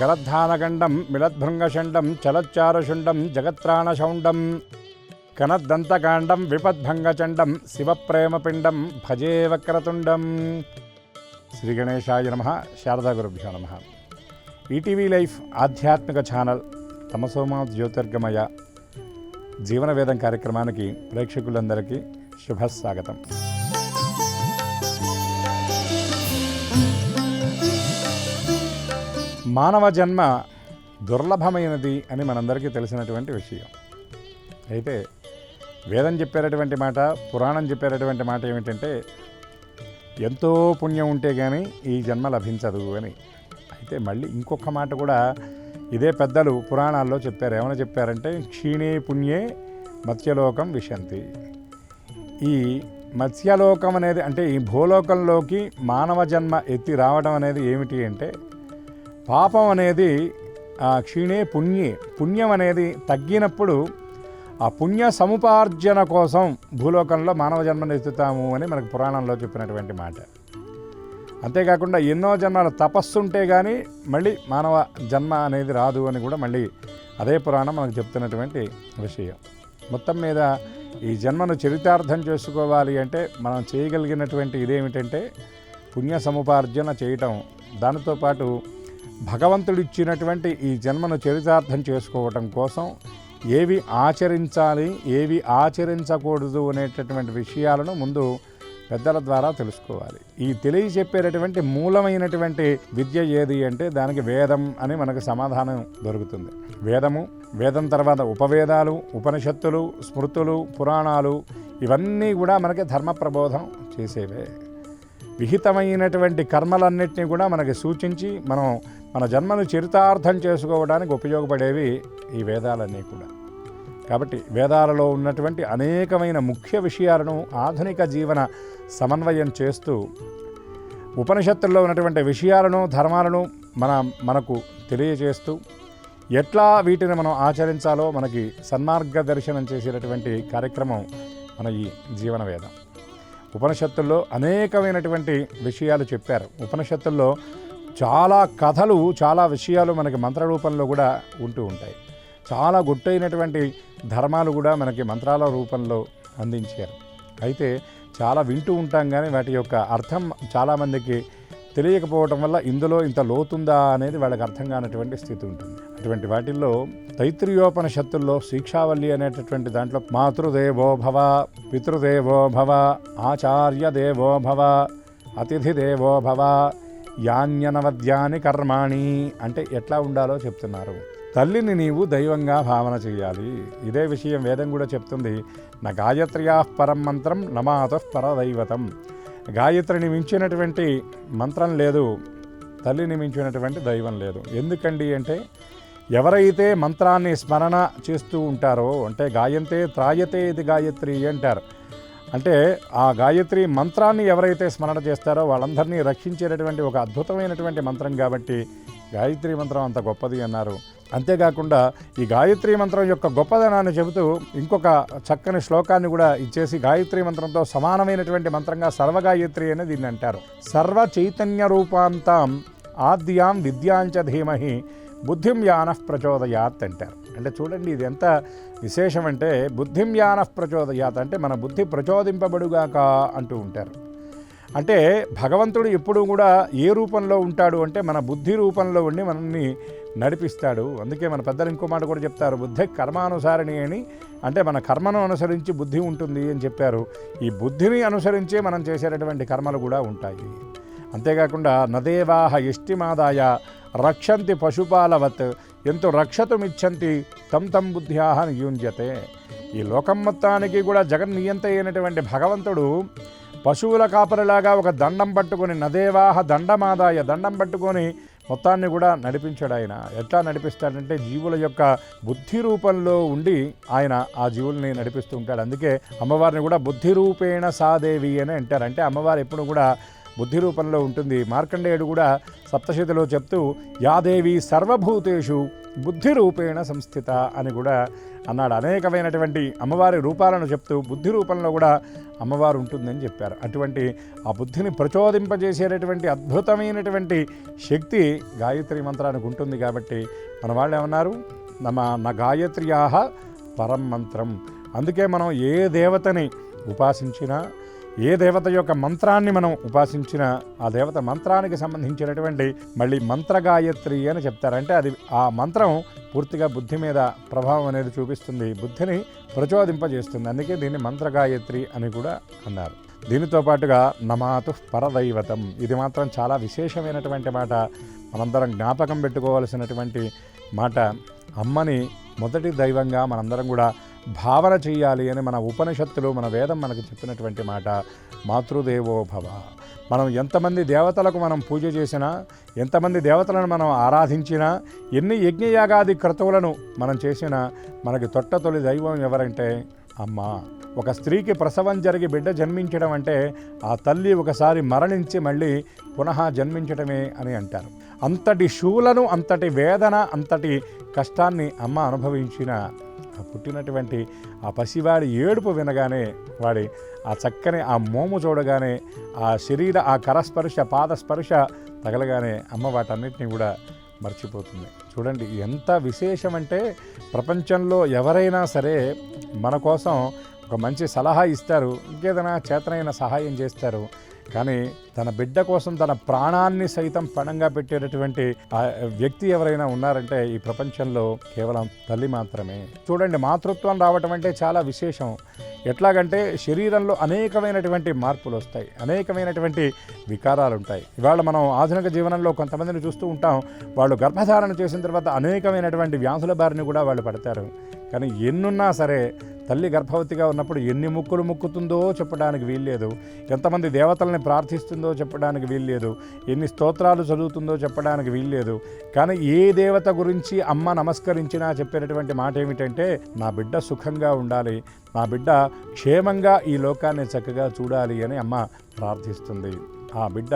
గరద్ధానగండం మిళద్భృంగషండం చలచ్చారుషుండం జగత్రాణశౌండం కనద్దంతకాండం విపద్భంగచండం శివప్రేమపిండం భజే వక్రతుండం. శ్రీ గణేశాయ నమః. శారదా గురుభ్యో నమః. ఈటీవీ లైఫ్ ఆధ్యాత్మిక ఛానల్ తమసోమా జ్యోతిర్గమయ జీవన వేదం కార్యక్రమానికి ప్రేక్షకులందరికీ శుభస్వాగతం. మానవ జన్మ దుర్లభమైనది అని మనందరికీ తెలిసినటువంటి విషయం. అయితే వేదం చెప్పేటటువంటి మాట, పురాణం చెప్పేటటువంటి మాట ఏమిటంటే ఎంతో పుణ్యం ఉంటే కానీ ఈ జన్మ లభించదు అని. అయితే మళ్ళీ ఇంకొక మాట కూడా ఇదే పెద్దలు పురాణాల్లో చెప్పారు. ఏమైనా చెప్పారంటే క్షీణే పుణ్యే మత్స్యలోకం విశంతి. ఈ మత్స్యలోకం అనేది అంటే ఈ భూలోకంలోకి మానవ జన్మ ఎత్తి రావడం అనేది ఏమిటి అంటే పాపం అనేది క్షీణే పుణ్యే, పుణ్యం అనేది తగ్గినప్పుడు ఆ పుణ్య సముపార్జన కోసం భూలోకంలో మానవ జన్మను ఎత్తుతాము అని మనకు పురాణంలో చెప్పినటువంటి మాట. అంతేకాకుండా ఎన్నో జన్మల తపస్సుంటే కానీ మళ్ళీ మానవ జన్మ అనేది రాదు అని కూడా మళ్ళీ అదే పురాణం మనకు చెప్తున్నటువంటి విషయం. మొత్తం మీద ఈ జన్మను చరితార్థం చేసుకోవాలి అంటే మనం చేయగలిగినటువంటి ఇదేమిటంటే పుణ్య సముపార్జన చేయటం. దానితో పాటు భగవంతుడిచ్చినటువంటి ఈ జన్మను చరితార్థం చేసుకోవటం కోసం ఏవి ఆచరించాలి, ఏవి ఆచరించకూడదు అనేటటువంటి విషయాలను ముందు పెద్దల ద్వారా తెలుసుకోవాలి. ఈ తెలియచెప్పేటటువంటి మూలమైనటువంటి విద్య ఏది అంటే దానికి వేదం అని మనకు సమాధానం దొరుకుతుంది. వేదం తర్వాత ఉపవేదాలు, ఉపనిషత్తులు, స్మృతులు, పురాణాలు ఇవన్నీ కూడా మనకి ధర్మ ప్రబోధం చేసేవే. విహితమైనటువంటి కర్మలన్నింటినీ కూడా మనకి సూచించి మనం మన జన్మను చరితార్థం చేసుకోవడానికి ఉపయోగపడేవి ఈ వేదాలన్నీ కూడా. కాబట్టి వేదాలలో ఉన్నటువంటి అనేకమైన ముఖ్య విషయాలను ఆధునిక జీవన సమన్వయం చేస్తూ ఉపనిషత్తుల్లో ఉన్నటువంటి విషయాలను, ధర్మాలను మనకు తెలియజేస్తూ ఎట్లా వీటిని మనం ఆచరించాలో మనకి సన్మార్గ దర్శనం చేసేటటువంటి కార్యక్రమం మన ఈ జీవన వేదం. ఉపనిషత్తుల్లో అనేకమైనటువంటి విషయాలు చెప్పారు. ఉపనిషత్తుల్లో చాలా కథలు, చాలా విషయాలు మనకి మంత్ర రూపంలో కూడా ఉంటూ ఉంటాయి. చాలా గుట్టైనటువంటి ధర్మాలు కూడా మనకి మంత్రాల రూపంలో అందించారు. అయితే చాలా వింటూ ఉంటాం కానీ వాటి యొక్క అర్థం చాలామందికి తెలియకపోవటం వల్ల ఇందులో ఇంత లోతుందా అనేది వాళ్ళకి అర్థం కానటువంటి స్థితి ఉంటుంది. అటువంటి వాటిల్లో తైత్రీయోపనిషత్తుల్లో శిక్షావల్లి అనేటటువంటి దాంట్లో మాతృదేవో భవ, పితృదేవో భవ, ఆచార్య దేవో భవ, అతిథి దేవో భవ, యాన్యనవద్యాని కర్మాణి అంటే ఎట్లా ఉండాలో చెప్తున్నారు. తల్లిని నీవు దైవంగా భావన చేయాలి. ఇదే విషయం వేదం కూడా చెప్తుంది. నా గాయత్ర్యా పరం మంత్రం నమాతః పరదైవతం. గాయత్రిని మించినటువంటి మంత్రం లేదు, తల్లిని మించినటువంటి దైవం లేదు. ఎందుకండి అంటే ఎవరైతే మంత్రాన్ని స్మరణ చేస్తూ ఉంటారో అంటే గాయంతే త్రాయతే ఇది గాయత్రి అంటారు. అంటే ఆ గాయత్రి మంత్రాన్ని ఎవరైతే స్మరణ చేస్తారో వాళ్ళందరినీ రక్షించేటటువంటి ఒక అద్భుతమైనటువంటి మంత్రం కాబట్టి గాయత్రి మంత్రం అంత గొప్పది అన్నారు. అంతేకాకుండా ఈ గాయత్రి మంత్రం యొక్క గొప్పదనాన్ని చెబుతూ ఇంకొక చక్కని శ్లోకాన్ని కూడా ఇచ్చేసి గాయత్రి మంత్రంతో సమానమైనటువంటి మంత్రంగా సర్వగాయత్రి అని దీన్ని అంటారు. సర్వ చైతన్య రూపాంతాం ఆద్యాం విద్యాంచ ధీమహి బుద్ధిం యానః ప్రచోదయాత్ అంటారు. అంటే చూడండి ఇది ఎంత విశేషం అంటే బుద్ధిం యానః ప్రచోదయాత్ అంటే మన బుద్ధి ప్రచోదింపబడుగాక అంటూ ఉంటారు. అంటే భగవంతుడు ఎప్పుడూ కూడా ఏ రూపంలో ఉంటాడు అంటే మన బుద్ధి రూపంలో ఉండి మనల్ని నడిపిస్తాడు. అందుకే మన పెద్దలు ఇంకో మాట కూడా చెప్తారు, బుద్ధి కర్మానుసారిణి అని. అంటే మన కర్మను అనుసరించి బుద్ధి ఉంటుంది అని చెప్పారు. ఈ బుద్ధిని అనుసరించే మనం చేసేటటువంటి కర్మలు కూడా ఉంటాయి. అంతేకాకుండా నదేవాహ ఇష్టిమాదాయ రక్షంతి పశుపాలవత్ ఎంతో రక్షతుమిచ్చంతి తం బుద్ధ్యాహ నియుంజతే. ఈ లోకం మొత్తానికి కూడా జగన్నియంత అయినటువంటి భగవంతుడు పశువుల కాపరిలాగా ఒక దండం పట్టుకొని నదేవాహ దండమాదాయ దండం పట్టుకొని మొత్తాన్ని కూడా నడిపించాడు. ఆయన ఎట్లా నడిపిస్తాడంటే జీవుల యొక్క బుద్ధి రూపంలో ఉండి ఆయన ఆ జీవుల్ని నడిపిస్తూ ఉంటాడు. అందుకే అమ్మవారిని కూడా బుద్ధి రూపేణ సాదేవి అని అంటారు. అంటే అమ్మవారు ఎప్పుడు కూడా బుద్ధి రూపంలో ఉంటుంది. మార్కండేయుడు కూడా సప్తశతిలో చెప్తూ యాదేవి సర్వభూతేషు బుద్ధి రూపేణ సంస్థిత అని కూడా అన్నాడు. అనేకమైనటువంటి అమ్మవారి రూపాలను చెప్తూ బుద్ధి రూపంలో కూడా అమ్మవారు ఉంటుందని చెప్పారు. అటువంటి ఆ బుద్ధిని ప్రచోదింపజేసేటటువంటి అద్భుతమైనటువంటి శక్తి గాయత్రి మంత్రానికి ఉంటుంది. కాబట్టి మన వాళ్ళు ఏమన్నారు, నా గాయత్ర్యాహ పరం మంత్రం. అందుకే మనం ఏ దేవతని ఉపాసించినా, ఏ దేవత యొక్క మంత్రాన్ని మనం ఉపాసించినా ఆ దేవత మంత్రానికి సంబంధించినటువంటి మళ్ళీ మంత్రగాయత్రి అని చెప్తారు. అంటే అది ఆ మంత్రం పూర్తిగా బుద్ధి మీద ప్రభావం అనేది చూపిస్తుంది, బుద్ధిని ప్రచోదింపజేస్తుంది. అందుకే దీన్ని మంత్రగాయత్రి అని కూడా అన్నారు. దీనితో పాటుగా నమాతు పరదైవతం, ఇది మాత్రం చాలా విశేషమైనటువంటి మాట, మనందరం జ్ఞాపకం పెట్టుకోవాల్సినటువంటి మాట. అమ్మని మొదటి దైవంగా మనందరం కూడా భావన చేయాలి అని మన ఉపనిషత్తులు, మన వేదం మనకు చెప్పినటువంటి మాట. మాతృదేవో భవ. మనం ఎంతమంది దేవతలకు మనం పూజ చేసినా, ఎంతమంది దేవతలను మనం ఆరాధించినా, ఎన్ని యజ్ఞయాగాది క్రతువులను మనం చేసినా మనకి తొలి దైవం ఎవరంటే అమ్మ. ఒక స్త్రీకి ప్రసవం జరిగి బిడ్డ జన్మించడం అంటే ఆ తల్లి ఒకసారి మరణించి మళ్ళీ పునః జన్మించడమే అని అంటారు. అంతటి శూలను, అంతటి వేదన, అంతటి కష్టాన్ని అమ్మ అనుభవించిన ఆ పుట్టినటువంటి ఆ పసివాడి ఏడుపు వినగానే, వాడి ఆ చక్కని ఆ మోము చూడగానే, ఆ శరీర ఆ కరస్పర్శ, పాదస్పర్శ తగలగానే అమ్మ వాటన్నిటిని కూడా మర్చిపోతుంది. చూడండి ఎంత విశేషమంటే, ప్రపంచంలో ఎవరైనా సరే మన కోసం ఒక మంచి సలహా ఇస్తారు, ఇంకేదైనా చేతనైన సహాయం చేస్తారు. కానీ తన బిడ్డ కోసం తన ప్రాణాన్ని సైతం పణంగా పెట్టేటటువంటి ఆ వ్యక్తి ఎవరైనా ఉన్నారంటే ఈ ప్రపంచంలో కేవలం తల్లి మాత్రమే. చూడండి, మాతృత్వం రావటం అంటే చాలా విశేషం. ఎట్లాగంటే శరీరంలో అనేకమైనటువంటి మార్పులు వస్తాయి, అనేకమైనటువంటి వికారాలు ఉంటాయి. ఇవాళ మనం ఆధునిక జీవనంలో కొంతమందిని చూస్తూ ఉంటాం, వాళ్ళు గర్భధారణ చేసిన తర్వాత అనేకమైనటువంటి వ్యాధుల బారిని కూడా వాళ్ళు పడతారు. కానీ ఎన్నున్నా సరే తల్లి గర్భవతిగా ఉన్నప్పుడు ఎన్ని ముక్కులు ముక్కుతుందో చెప్పడానికి వీల్లేదు, ఎంతమంది దేవతల్ని ప్రార్థిస్తుందో చెప్పడానికి వీల్లేదు, ఎన్ని స్తోత్రాలు చదువుతుందో చెప్పడానికి వీల్లేదు. కానీ ఏ దేవత గురించి అమ్మ నమస్కరించినా చెప్పేటటువంటి మాట ఏమిటంటే, నా బిడ్డ సుఖంగా ఉండాలి, నా బిడ్డ క్షేమంగా ఈ లోకాన్ని చక్కగా చూడాలి అని అమ్మ ప్రార్థిస్తుంది. ఆ బిడ్డ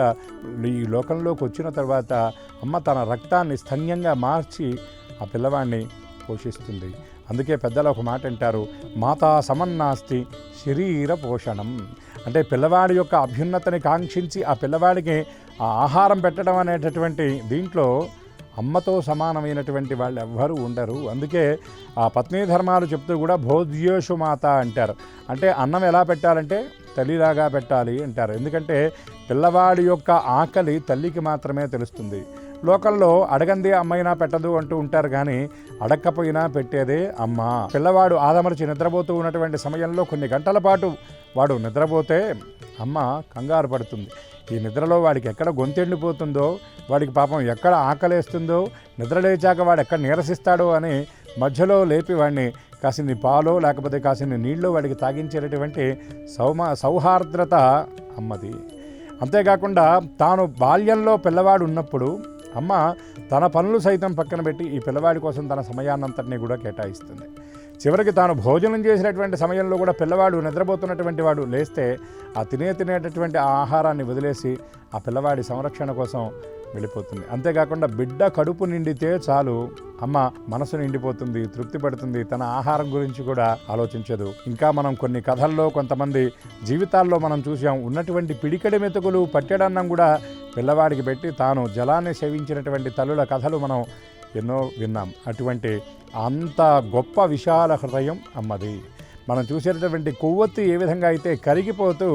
ఈ లోకంలోకి వచ్చిన తర్వాత అమ్మ తన రక్తాన్ని స్తన్యంగా మార్చి ఆ పిల్లవాడిని పోషిస్తుంది. అందుకే పెద్దలు ఒక మాట అంటారు, మాతా సమన్నాస్తి శరీర పోషణం. అంటే పిల్లవాడి యొక్క అభ్యున్నతిని కాంక్షించి ఆ పిల్లవాడికి ఆ ఆహారం పెట్టడం అనేటటువంటి దీంట్లో అమ్మతో సమానమైనటువంటి వాళ్ళు ఎవ్వరూ ఉండరు. అందుకే ఆ పత్నీ ధర్మాలు చెప్తూ కూడా భోజ్యేషు మాత అంటారు. అంటే అన్నం ఎలా పెట్టాలంటే తల్లిలాగా పెట్టాలి అంటారు. ఎందుకంటే పిల్లవాడి యొక్క ఆకలి తల్లికి మాత్రమే తెలుస్తుంది. లోకల్లో అడగంది అమ్మైనా పెట్టదు అంటూ ఉంటారు, కానీ అడక్కపోయినా పెట్టేదే అమ్మ. పిల్లవాడు ఆదమర్చి నిద్రపోతూ ఉన్నటువంటి సమయంలో కొన్ని గంటల పాటు వాడు నిద్రపోతే అమ్మ కంగారు పడుతుంది. ఈ నిద్రలో వాడికి ఎక్కడ గొంతెండిపోతుందో, వాడికి పాపం ఎక్కడ ఆకలేస్తుందో, నిద్ర లేచాక వాడు ఎక్కడ నీరసిస్తాడో అని మధ్యలో లేపి వాడిని కాసిన్ని పాలో లేకపోతే కాసిన్ని నీళ్ళు వాడికి తాగించేటటువంటి సౌహార్ద్రత అమ్మది. అంతేకాకుండా తాను బాల్యంలో పిల్లవాడు ఉన్నప్పుడు అమ్మ తన పనులు సైతం పక్కన పెట్టి ఈ పిల్లవాడి కోసం తన సమయాన్నంతటినీ కూడా కేటాయిస్తుంది. చివరికి తాను భోజనం చేసినటువంటి సమయంలో కూడా పిల్లవాడు నిద్రపోతున్నటువంటి వాడు లేస్తే ఆ తినేటటువంటి ఆ ఆహారాన్ని వదిలేసి ఆ పిల్లవాడి సంరక్షణ కోసం వెళ్ళిపోతుంది. అంతేకాకుండా బిడ్డ కడుపు నిండితే చాలు అమ్మ మనసు నిండిపోతుంది, తృప్తి పడుతుంది, తన ఆహారం గురించి కూడా ఆలోచించదు. ఇంకా మనం కొన్ని కథల్లో కొంతమంది జీవితాల్లో మనం చూసాం, ఉన్నటువంటి పిడికడి మెతుకులు పట్టెడన్నం కూడా పిల్లవాడికి పెట్టి తాను జలాన్ని సేవించినటువంటి తల్లుల కథలు మనం ఎన్నో విన్నాం. అటువంటి అంత గొప్ప విశాల హృదయం అమ్మది. మనం చూసేటటువంటి కొవ్వొత్తి ఏ విధంగా అయితే కరిగిపోతూ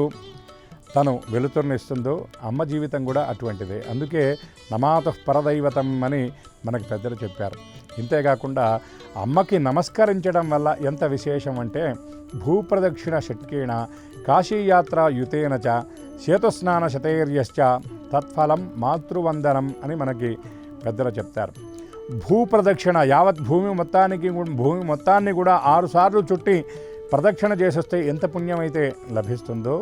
తను వెలుతురునిస్తుందో అమ్మ జీవితం కూడా అటువంటిదే. అందుకే నమాతు పరదైవతం అని మనకు పెద్దలు చెప్పారు. ఇంతేకాకుండా అమ్మకి నమస్కరించడం వల్ల ఎంత విశేషం అంటే, భూప్రదక్షిణ షట్కేణ కాశీయాత్ర యుతేన చ శేతుస్నాన శతైర్యశ్చ తత్ఫలం మాతృవందనం అని మనకి పెద్దలు చెప్తారు. భూప్రదక్షిణ యావత్ భూమి మొత్తాన్ని కూడా 6 సార్లు చుట్టి ప్రదక్షిణ చేసొస్తే ఎంత పుణ్యమైతే లభిస్తుందో,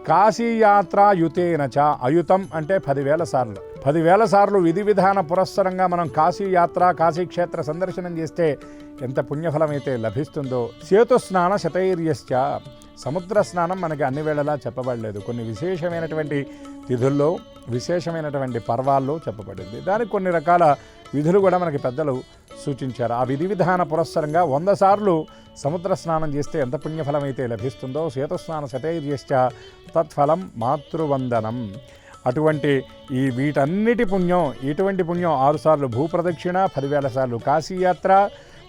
కాశీయాత్ర యుతేన చ, అయుతం అంటే 10,000 సార్లు, 10,000 సార్లు విధి విధాన పురస్సరంగా మనం కాశీయాత్ర కాశీక్షేత్ర సందర్శనం చేస్తే ఎంత పుణ్యఫలం అయితే లభిస్తుందో. సేతుస్నాన శతైర్యశ్చ, సముద్ర స్నానం మనకి అన్ని వేళలా చెప్పబడలేదు. కొన్ని విశేషమైనటువంటి తిథుల్లో, విశేషమైనటువంటి పర్వాల్లో చెప్పబడింది. దానికి కొన్ని రకాల విధులు కూడా మనకి పెద్దలు సూచించారు. ఆ విధి విధాన పురస్సరంగా 100 సార్లు సముద్ర స్నానం చేస్తే ఎంత పుణ్యఫలం అయితే లభిస్తుందో, శేతస్నాన శతైర్యశ్చ తత్ఫలం మాతృవందనం. అటువంటి వీటన్నిటి పుణ్యం, ఇటువంటి పుణ్యం 6 సార్లు భూప్రదక్షిణ, 10,000 సార్లు కాశీయాత్ర,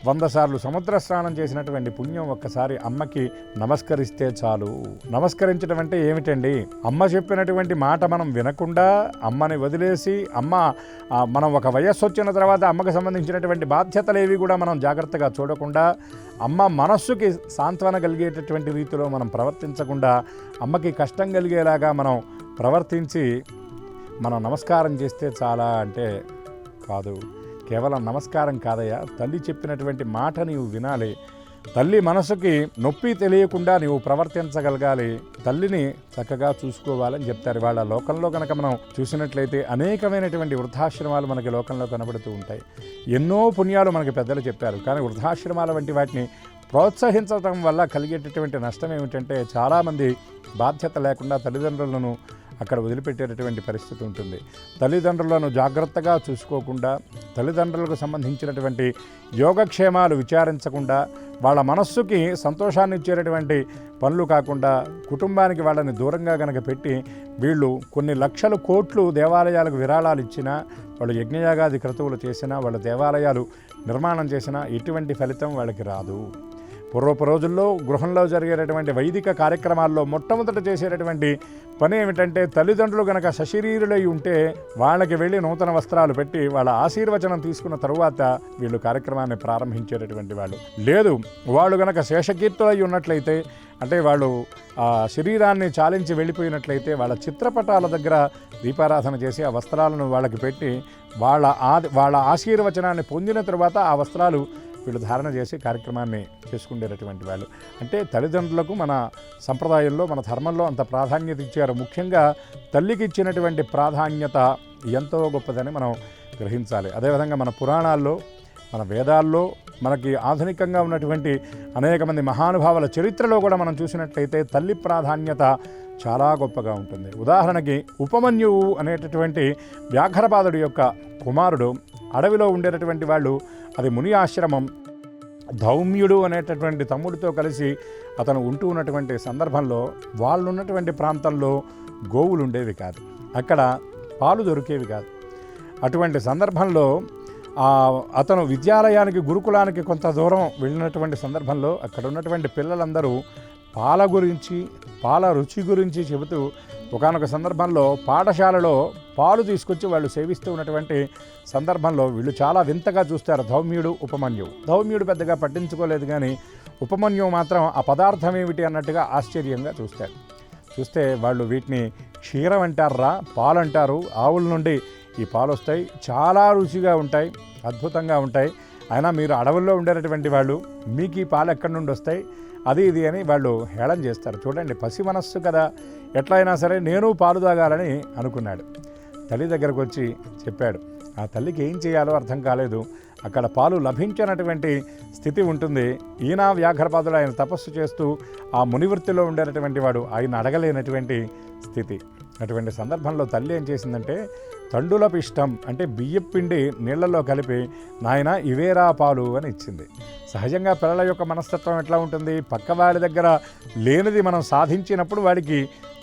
100 సార్లు సముద్ర స్నానం చేసినటువంటి పుణ్యం ఒక్కసారి అమ్మకి నమస్కరిస్తే చాలు. నమస్కరించడం అంటే ఏమిటండి? అమ్మ చెప్పినటువంటి మాట మనం వినకుండా, అమ్మని వదిలేసి, మనం ఒక వయస్సు వచ్చిన తర్వాత అమ్మకి సంబంధించినటువంటి బాధ్యతలు ఏవి కూడా మనం జాగ్రత్తగా చూడకుండా, అమ్మ మనస్సుకి సాంత్వన కలిగేటటువంటి రీతిలో మనం ప్రవర్తించకుండా, అమ్మకి కష్టం కలిగేలాగా మనం ప్రవర్తించి మనం నమస్కారం చేస్తే చాలా అంటే కాదు. కేవలం నమస్కారం కాదయ్యా, తల్లి చెప్పినటువంటి మాట నీవు వినాలి. తల్లి మనసుకి నొప్పి తెలియకుండా నీవు ప్రవర్తించగలగాలి. తల్లిని చక్కగా చూసుకోవాలని చెప్తారు. వాళ్ళ లోకంలో కనుక మనం చూసినట్లయితే అనేకమైనటువంటి వృద్ధాశ్రమాలు మనకి లోకంలో కనబడుతూ ఉంటాయి. ఎన్నో పుణ్యాలు మనకి పెద్దలు చెప్పారు. కానీ వృద్ధాశ్రమాల వంటి వాటిని ప్రోత్సహించడం వల్ల కలిగేటటువంటి నష్టం ఏమిటంటే, చాలామంది బాధ్యత లేకుండా తల్లిదండ్రులను అక్కడ వదిలిపెట్టేటటువంటి పరిస్థితి ఉంటుంది. తల్లిదండ్రులను జాగ్రత్తగా చూసుకోకుండా, తల్లిదండ్రులకు సంబంధించినటువంటి యోగక్షేమాలు విచారించకుండా, వాళ్ళ మనస్సుకి సంతోషాన్ని ఇచ్చేటటువంటి పనులు కాకుండా, కుటుంబానికి వాళ్ళని దూరంగా గనక పెట్టి, వీళ్ళు కొన్ని లక్షల కోట్లు దేవాలయాలకు విరాళాలు ఇచ్చినా, వాళ్ళు యజ్ఞయాగాది క్రతువులు చేసినా, వాళ్ళ దేవాలయాలు నిర్మాణం చేసినా ఎటువంటి ఫలితం వాళ్ళకి రాదు. పూర్వపు రోజుల్లో గృహంలో జరిగేటటువంటి వైదిక కార్యక్రమాల్లో మొట్టమొదట చేసేటటువంటి పని ఏమిటంటే, తల్లిదండ్రులు కనుక సశరీరులై ఉంటే వాళ్ళకి వెళ్ళి నూతన వస్త్రాలు పెట్టి వాళ్ళ ఆశీర్వచనం తీసుకున్న తరువాత వీళ్ళు కార్యక్రమాన్ని ప్రారంభించేటటువంటి వాళ్ళు. లేదు, వాళ్ళు కనుక శేషకీర్తులై ఉన్నట్లయితే, అంటే వాళ్ళు ఆ శరీరాన్ని చాలించి వెళ్ళిపోయినట్లయితే, వాళ్ళ చిత్రపటాల దగ్గర దీపారాధన చేసి ఆ వస్త్రాలను వాళ్ళకి పెట్టి వాళ్ళ ఆశీర్వచనాన్ని పొందిన తరువాత ఆ వస్త్రాలు వీళ్ళు ధారణ చేసి కార్యక్రమాన్ని చేసుకునేటటువంటి వాళ్ళు. అంటే తల్లిదండ్రులకు మన సంప్రదాయంలో, మన ధర్మంలో అంత ప్రాధాన్యత ఇచ్చారు. ముఖ్యంగా తల్లికి ఇచ్చినటువంటి ప్రాధాన్యత ఎంతో గొప్పదని మనం గ్రహించాలి. అదేవిధంగా మన పురాణాల్లో, మన వేదాల్లో, మనకి ఆధునికంగా ఉన్నటువంటి అనేక మంది మహానుభావుల చరిత్రలో కూడా మనం చూసినట్లయితే తల్లి ప్రాధాన్యత చాలా గొప్పగా ఉంటుంది. ఉదాహరణకి ఉపమన్యువు అనేటటువంటి వ్యాఘ్రపాదుడి యొక్క కుమారుడు. అడవిలో ఉండేటటువంటి వాళ్ళు, అది ముని ఆశ్రమం. ధౌమ్యుడు అనేటటువంటి తమ్ముడితో కలిసి అతను ఉంటూ ఉన్నటువంటి సందర్భంలో, వాళ్ళు ఉన్నటువంటి ప్రాంతంలో గోవులు ఉండేవి కాదు, అక్కడ పాలు దొరికేవి కాదు. అటువంటి సందర్భంలో అతను విద్యాలయానికి, గురుకులానికి కొంత దూరం వెళ్ళినటువంటి సందర్భంలో అక్కడ ఉన్నటువంటి పిల్లలందరూ పాల గురించి, పాల రుచి గురించి చెబుతూ, ఒకానొక సందర్భంలో పాఠశాలలో పాలు తీసుకొచ్చి వాళ్ళు సేవిస్తూ ఉన్నటువంటి సందర్భంలో వీళ్ళు చాలా వింతగా చూస్తారు ధౌమ్యుడు, ఉపమన్యువు. ధౌమ్యుడు పెద్దగా పట్టించుకోలేదు, కానీ ఉపమన్యువు మాత్రం ఆ పదార్థం ఏమిటి అన్నట్టుగా ఆశ్చర్యంగా చూస్తారు. చూస్తే వాళ్ళు వీటిని క్షీరం అంటారా, పాలు అంటారు, ఆవుల నుండి ఈ పాలు వస్తాయి, చాలా రుచిగా ఉంటాయి, అద్భుతంగా ఉంటాయి. అయినా మీరు అడవుల్లో ఉండేటటువంటి వాళ్ళు, మీకు ఈ పాలు ఎక్కడి నుండి వస్తాయి, అది ఇది అని వాళ్ళు హేళన చేస్తారు. చూడండి, పసి మనస్సు కదా, ఎట్లయినా సరే నేను పాలు తాగాలని అనుకున్నాడు. తల్లి దగ్గరకు వచ్చి చెప్పాడు. ఆ తల్లికి ఏం చేయాలో అర్థం కాలేదు. అక్కడ పాలు లభించినటువంటి స్థితి ఉంటుంది. ఈయన వ్యాఘ్రపాదుడు, ఆయన తపస్సు చేస్తూ ఆ మునివృత్తిలో ఉండేటటువంటి వాడు, ఆయన అడగలేనటువంటి స్థితి. అటువంటి సందర్భంలో తల్లి ఏం చేసిందంటే, తండుల పిష్టం అంటే బియ్యం పిండి నీళ్లలో కలిపి, నాయన ఇవేరా పాలు అని ఇచ్చింది. సహజంగా పిల్లల యొక్క మనస్తత్వం ఎట్లా ఉంటుంది, పక్కవాడి దగ్గర లేనిది మనం సాధించినప్పుడు వాడికి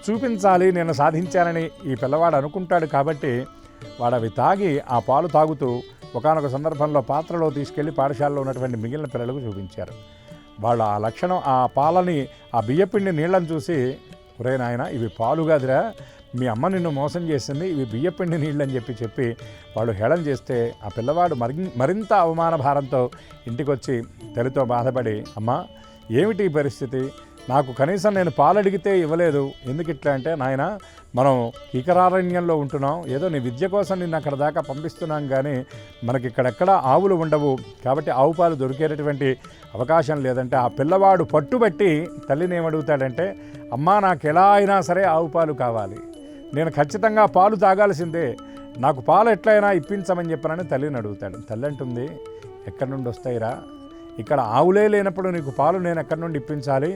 చూపించాలి, నేను సాధించానని ఈ పిల్లవాడు అనుకుంటాడు. కాబట్టి వాడు అవి తాగి, ఆ పాలు తాగుతూ ఒకానొక సందర్భంలో పాత్రలో తీసుకెళ్లి పాఠశాలలో ఉన్నటువంటి మిగిలిన పిల్లలకు చూపించారు. వాళ్ళు ఆ లక్షణం, ఆ పాలని, ఆ బియ్యపిండి నీళ్లను చూసి, ఒరే నాయన ఇవి పాలు కాదురా, మీ అమ్మ నిన్ను మోసం చేసింది, ఇవి బియ్యపిండి నీళ్ళు అని చెప్పి వాళ్ళు హేళన చేస్తే, ఆ పిల్లవాడు మరింత అవమాన భారంతో ఇంటికొచ్చి తల్లితో బాధపడి, అమ్మ ఏమిటి ఈ పరిస్థితి, నాకు కనీసం నేను పాలు అడిగితే ఇవ్వలేదు, ఎందుకు ఇట్లా అంటే, నాయన మనం కీకరారణ్యంలో ఉంటున్నాం, ఏదో నీ విద్య కోసం నిన్ను అక్కడ దాకా పంపిస్తున్నాం, కానీ మనకి ఇక్కడెక్కడ ఆవులు ఉండవు, కాబట్టి ఆవు పాలు దొరికేటటువంటి అవకాశం లేదంటే, ఆ పిల్లవాడు పట్టుబట్టి తల్లిని ఏమడుగుతాడంటే, అమ్మా నాకు ఎలా అయినా సరే ఆవు పాలు కావాలి, నేను ఖచ్చితంగా పాలు తాగాల్సిందే, నాకు పాలు ఎట్లయినా ఇప్పించమని చెప్పనని తల్లిని అడుగుతాడు. తల్లి అంటుంది, ఎక్కడి నుండి వస్తాయిరా, ఇక్కడ ఆవులే లేనప్పుడు నీకు పాలు నేను ఎక్కడి నుండి ఇప్పించాలి,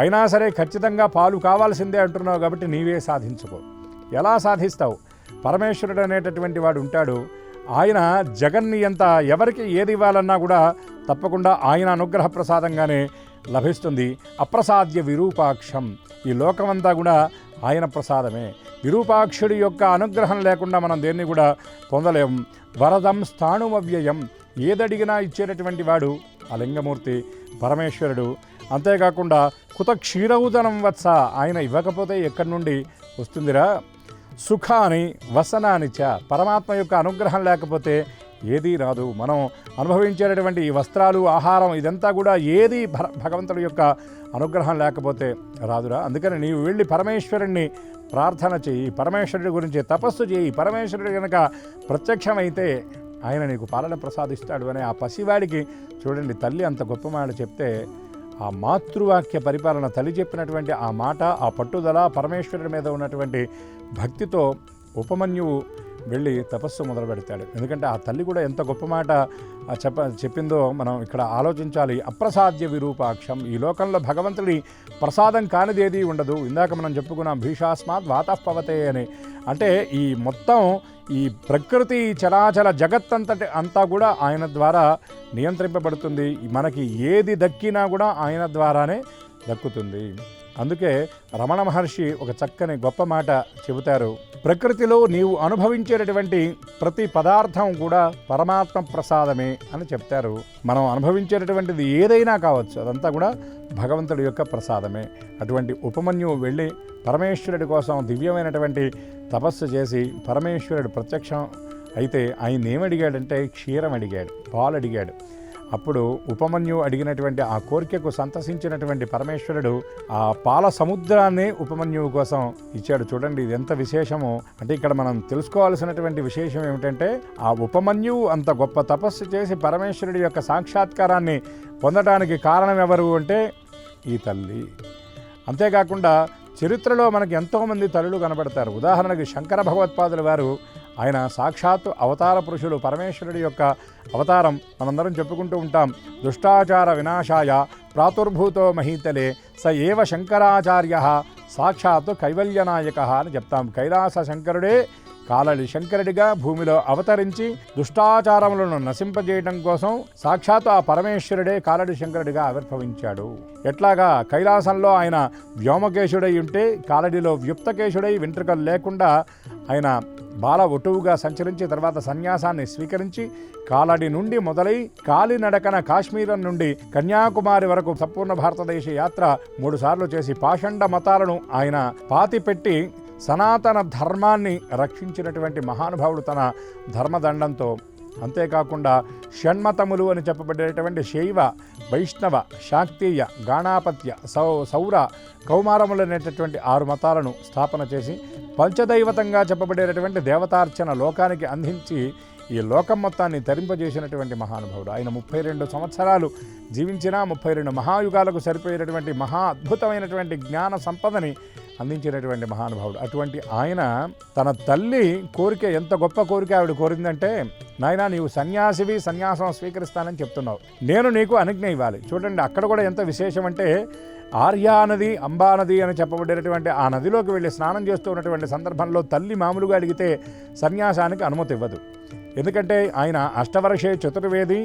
అయినా సరే ఖచ్చితంగా పాలు కావాల్సిందే అంటున్నావు కాబట్టి నీవే సాధించుకో. ఎలా సాధిస్తావు? పరమేశ్వరుడు అనేటటువంటి వాడు ఉంటాడు, ఆయన జగన్ని ఎంత ఎవరికి ఏది ఇవ్వాలన్నా కూడా తప్పకుండా ఆయన అనుగ్రహ ప్రసాదంగానే లభిస్తుంది. అప్రసాద్య విరూపాక్షం, ఈ లోకమంతా కూడా ఆయన ప్రసాదమే. విరూపాక్షుడి యొక్క అనుగ్రహం లేకుండా మనం దేన్ని కూడా పొందలేం. వరదం స్థాణుమవ్యయం, ఏదడిగినా ఇచ్చేటటువంటి వాడు ఆ లింగమూర్తి పరమేశ్వరుడు. అంతేకాకుండా కుత క్షీరౌదనం వత్స, ఆయన ఇవ్వకపోతే ఎక్కడి నుండి వస్తుందిరా. సుఖాని వసనాని చ, పరమాత్మ యొక్క అనుగ్రహం లేకపోతే ఏదీ రాదు. మనం అనుభవించేటటువంటి ఈ వస్త్రాలు, ఆహారం, ఇదంతా కూడా ఏది భగవంతుడి యొక్క అనుగ్రహం లేకపోతే రాదురా. అందుకని నీవు వెళ్ళి పరమేశ్వరుణ్ణి ప్రార్థన చేయి, పరమేశ్వరుడి గురించి తపస్సు చేయి. పరమేశ్వరుడు కనుక ప్రత్యక్షమైతే ఆయన నీకు పాలన ప్రసాదిస్తాడు అనే ఆ పసివాడికి చూడండి, తల్లి అంత గొప్ప మాట చెప్తే ఆ మాతృవాక్య పరిపాలన, తల్లి చెప్పినటువంటి ఆ మాట, ఆ పట్టుదల, పరమేశ్వరుడి మీద ఉన్నటువంటి భక్తితో ఉపమన్యువు వెళ్ళి తపస్సు మొదలు పెడతాడు. ఎందుకంటే ఆ తల్లి కూడా ఎంత గొప్ప మాట చెప్పిందో మనం ఇక్కడ ఆలోచించాలి. అప్రసాద్య విరూపాక్షం, ఈ లోకంలో భగవంతుడి ప్రసాదం కానిదేది ఉండదు. ఇందాక మనం చెప్పుకున్నాం భీషాస్మాత్ వాతఃపవతే అని. అంటే ఈ మొత్తం ఈ ప్రకృతి చరాచర జగత్తంతటి అంతా కూడా ఆయన ద్వారా నియంత్రింపబడుతుంది. మనకి ఏది దక్కినా కూడా ఆయన ద్వారానే దక్కుతుంది. అందుకే రమణ మహర్షి ఒక చక్కని గొప్ప మాట చెబుతారు. ప్రకృతిలో నీవు అనుభవించేటటువంటి ప్రతి పదార్థం కూడా పరమాత్మ ప్రసాదమే అని చెప్తారు. మనం అనుభవించేటటువంటిది ఏదైనా కావచ్చు, అదంతా కూడా భగవంతుడి యొక్క ప్రసాదమే. అటువంటి ఉపమన్యువు వెళ్ళి పరమేశ్వరుడి కోసం దివ్యమైనటువంటి తపస్సు చేసి పరమేశ్వరుడు ప్రత్యక్షం అయితే ఆయన ఏమడిగాడంటే క్షీరం అడిగాడు, పాలు అడిగాడు. అప్పుడు ఉపమన్యు అడిగినటువంటి ఆ కోరికకు సంతసించినటువంటి పరమేశ్వరుడు ఆ పాల సముద్రాన్ని ఉపమన్యువు కోసం ఇచ్చాడు. చూడండి ఇది ఎంత విశేషమో. అంటే ఇక్కడ మనం తెలుసుకోవాల్సినటువంటి విశేషం ఏమిటంటే ఆ ఉపమన్యువు అంత గొప్ప తపస్సు చేసి పరమేశ్వరుడి యొక్క సాక్షాత్కారాన్ని పొందడానికి కారణం ఎవరు అంటే ఈ తల్లి. అంతేకాకుండా చరిత్రలో మనకి ఎంతోమంది తల్లులు కనబడతారు. ఉదాహరణకి శంకర భగవత్పాదుల వారు, ఆయన సాక్షాత్తు అవతార పురుషులు, పరమేశ్వరుడి యొక్క అవతారం మనందరం చెప్పుకుంటూ ఉంటాం. దుష్టాచార వినాశాయ ప్రాతుర్భూతో మహీతలే స ఏవ శంకరాచార్య సాక్షాత్తు కైవల్యనాయక అని చెప్తాం. కైలాస శంకరుడే కాలడి శంకరుడిగా భూమిలో అవతరించి దుష్టాచారములను నశింపజేయడం కోసం సాక్షాత్తు ఆ పరమేశ్వరుడే కాలడి శంకరుడిగా ఆవిర్భవించాడు. ఎట్లాగా కైలాసంలో ఆయన వ్యోమకేశుడై ఉంటే కాలడిలో వ్యుప్తకేశుడై వెంట్రుకలు లేకుండా ఆయన బాల ఒటువుగా సంచరించి తర్వాత సన్యాసాన్ని స్వీకరించి కాలడి నుండి మొదలై కాలినడకన కాశ్మీరం నుండి కన్యాకుమారి వరకు సంపూర్ణ భారతదేశ యాత్ర 3 సార్లు చేసి పాషండ మతాలను ఆయన పాతిపెట్టి సనాతన ధర్మాన్ని రక్షించినటువంటి మహానుభావుడు తన ధర్మదండంతో. అంతేకాకుండా షణ్మతములు అని చెప్పబడేటువంటి శైవ, వైష్ణవ, శాక్తీయ, గాణాపత్య, సౌర, కౌమారములు అనేటటువంటి 6 మతాలను స్థాపన చేసి పంచదైవతంగా చెప్పబడేటటువంటి దేవతార్చన లోకానికి అందించి ఈ లోకం మొత్తాన్ని తరింపజేసినటువంటి మహానుభావుడు. ఆయన 32 సంవత్సరాలు జీవించిన 32 మహాయుగాలకు సరిపోయేటటువంటి మహా అద్భుతమైనటువంటి జ్ఞాన సంపదని అందించినటువంటి మహానుభావుడు. అటువంటి ఆయన తన తల్లి కోరిక, ఎంత గొప్ప కోరిక ఆవిడ కోరిందంటే, నాయనా నీవు సన్యాసివి, సన్యాసం స్వీకరిస్తానని చెప్తున్నావు, నేను నీకు అనుజ్ఞ ఇవ్వాలి. చూడండి అక్కడ కూడా ఎంత విశేషం అంటే ఆర్యా నది, అంబా నది అని చెప్పబడేటటువంటి ఆ నదిలోకి వెళ్ళి స్నానం చేస్తూ ఉన్నటువంటి సందర్భంలో తల్లి మామూలుగా అడిగితే సన్యాసానికి అనుమతి ఇవ్వదు. ఎందుకంటే ఆయన అష్టవర్షే చతుర్వేది,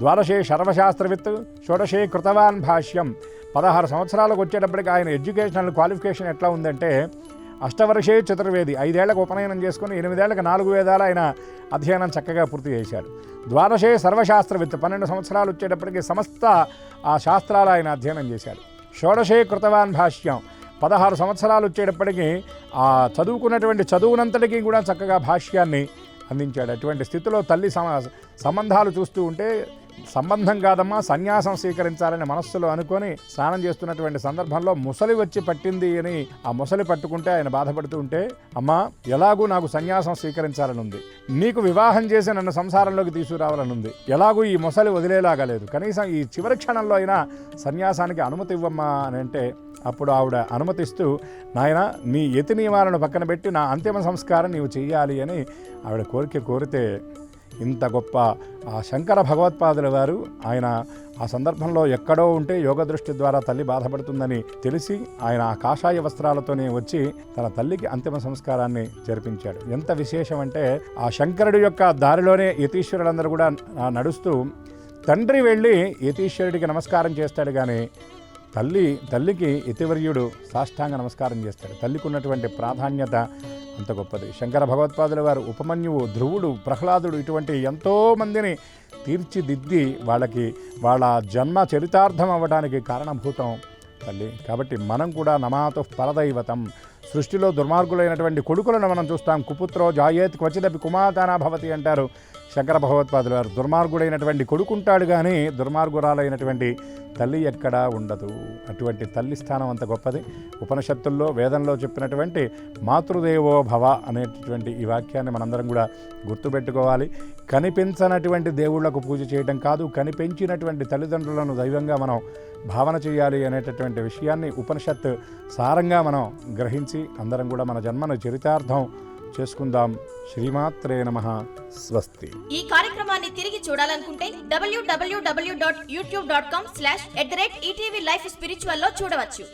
ద్వాదశే సర్వశాస్త్రవిత్, షోడశే కృతవాన్ భాష్యం. 16 సంవత్సరాలకు వచ్చేటప్పటికి ఆయన ఎడ్యుకేషనల్ క్వాలిఫికేషన్ ఎట్లా ఉందంటే అష్టవర్షే చతుర్వేది, 5 ఏళ్లకు ఉపనయనం చేసుకుని 8 ఏళ్లకు 4 వేదాలు ఆయన అధ్యయనం చక్కగా పూర్తి చేశాడు. ద్వాదశే సర్వశాస్త్రవిత్, 12 సంవత్సరాలు వచ్చేటప్పటికి సమస్త ఆ శాస్త్రాలు ఆయన అధ్యయనం చేశాడు. షోడశే కృతవాన్ భాష్యం, 16 సంవత్సరాలు వచ్చేటప్పటికి ఆ చదువుకున్నటువంటి చదువునంతటికీ కూడా చక్కగా భాష్యాన్ని అందించాడు. అటువంటి స్థితిలో తల్లి సంబంధాలు చూస్తూ ఉంటే సంబంధం కాదమ్మా సన్యాసం స్వీకరించాలని మనస్సులో అనుకొని స్నానం చేస్తున్నటువంటి సందర్భంలో ముసలి వచ్చి పట్టింది అని ఆ ముసలి పట్టుకుంటే ఆయన బాధపడుతూ ఉంటే, అమ్మా ఎలాగూ నాకు సన్యాసం స్వీకరించాలని ఉంది, నీకు వివాహం చేసి నన్ను సంసారంలోకి తీసుకురావాలని ఉంది, ఎలాగూ ఈ ముసలి వదిలేలాగా లేదు, కనీసం ఈ చివరి క్షణంలో అయినా సన్యాసానికి అనుమతి ఇవ్వమ్మా అని అంటే అప్పుడు ఆవిడ అనుమతిస్తూ, నాయన నీ యతి నియమాలను పక్కన పెట్టి నా అంతిమ సంస్కారం నీవు చెయ్యాలి అని ఆవిడ కోరితే ఇంత గొప్ప ఆ శంకర భగవత్పాదుల వారు ఆయన ఆ సందర్భంలో ఎక్కడో ఉంటే యోగ దృష్టి ద్వారా తల్లి బాధపడుతుందని తెలిసి ఆయన ఆ కాషాయ వస్త్రాలతోనే వచ్చి తన తల్లికి అంతిమ సంస్కారాన్ని జరిపించాడు. ఎంత విశేషం అంటే ఆ శంకరుడి యొక్క దారిలోనే యతీశ్వరులందరూ కూడా నడుస్తూ తండ్రి వెళ్ళి యతీశ్వరుడికి నమస్కారం చేస్తాడు, కానీ తల్లికి యతివర్యుడు సాష్టాంగ నమస్కారం చేస్తాడు. తల్లికి ఉన్నటువంటి ప్రాధాన్యత అంత గొప్పది. శంకర భగవత్పాదుల వారు ఉపమన్యువు, ధ్రువుడు, ప్రహ్లాదుడు ఇటువంటి ఎంతోమందిని తీర్చిదిద్ది వాళ్ళ జన్మ చరితార్థం అవ్వడానికి కారణభూతం తల్లి. కాబట్టి మనం కూడా నమాతు పరదైవతం. సృష్టిలో దుర్మార్గులైనటువంటి కొడుకులను మనం చూస్తాం. కుపుత్రో జాయేత్ క్వచిదపి కుమాతానా భవతి అంటారు శంకర భగవత్పాదులు వారు. దుర్మార్గుడైనటువంటి కొడుకుంటాడు, కానీ దుర్మార్గురాలైనటువంటి తల్లి ఎక్కడా ఉండదు. అటువంటి తల్లి స్థానం అంత గొప్పది. ఉపనిషత్తుల్లో వేదంలో చెప్పినటువంటి మాతృదేవో భవ అనేటటువంటి ఈ వాక్యాన్ని మనందరం కూడా గుర్తుపెట్టుకోవాలి. కనిపించనటువంటి దేవుళ్లకు పూజ చేయడం కాదు, కనిపించినటువంటి తల్లిదండ్రులను దైవంగా మనం భావన చేయాలి అనేటటువంటి విషయాన్ని ఉపనిషత్తు సారంగా మనం గ్రహించి అందరం కూడా మన జన్మను చరితార్థం చేసుకుందాం. శ్రీమాత్రే నమః. స్వస్తి. ఈ కార్యక్రమాన్ని తిరిగి చూడాలనుకుంటే www.youtube.com/ETV Life Spiritual లో చూడవచ్చు.